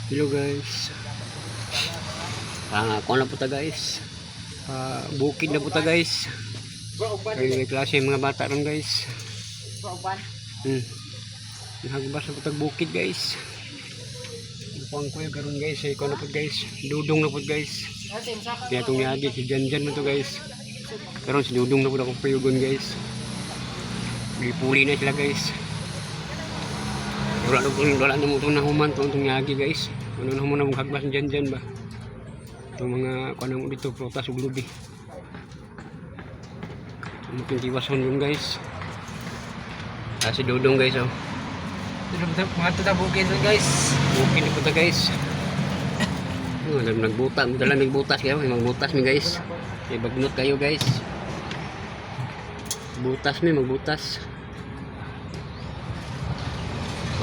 Hello guys. Kuha na po ta guys. Bukid na po ta guys. May klase yung mga bata ron guys. Nahagbas na po ta bukid guys. Nakuang ko yung karon guys. Kuha na po guys. Dudong na po guys. Kaya itong niyagi. Si Jan mo to guys. Karon si Dudong na po akong payugon guys. Puli na sila guys. Wala na mo itong nahuman itong niyagi guys. Ano na mo na mong hagbas dyan ba. Itong mga kanang dito protas o glubi. Mungkin tiwason yun guys. Si Dudong guys oh. Mga tatabukid rin guys. Bukid na po ta guys. Nagbutas. Dala nagbutas kayo. Magbutas mi guys. Bagnot kayo guys. Butas mi magbutas.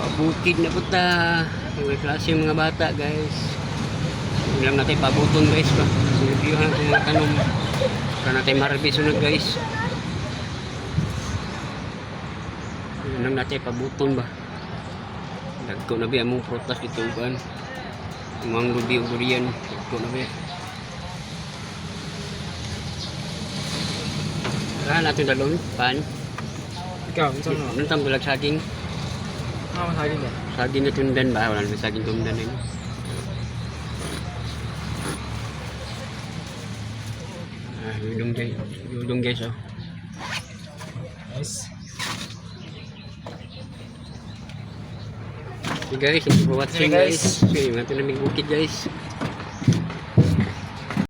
Pabukid na po ta. May klase yung mga bata guys. Hindi lang natin pabuton guys ba. Sinubiyuhan natin mga tanom. Para natin marabis sunod guys. Hindi lang natin pabuton ba. Dagko na ba mong protas dito kan. Mga lubi o durian. Dagko na ba. Natin dalon. Pan. Ikaw, ito no? Nantang bilag saging. Masagin ba? Saging na tundan ba? Wala na saging tundan yun. Yudong guys oh. Nice. Okay guys, thank you for watching guys. Okay, natin na may bukid guys.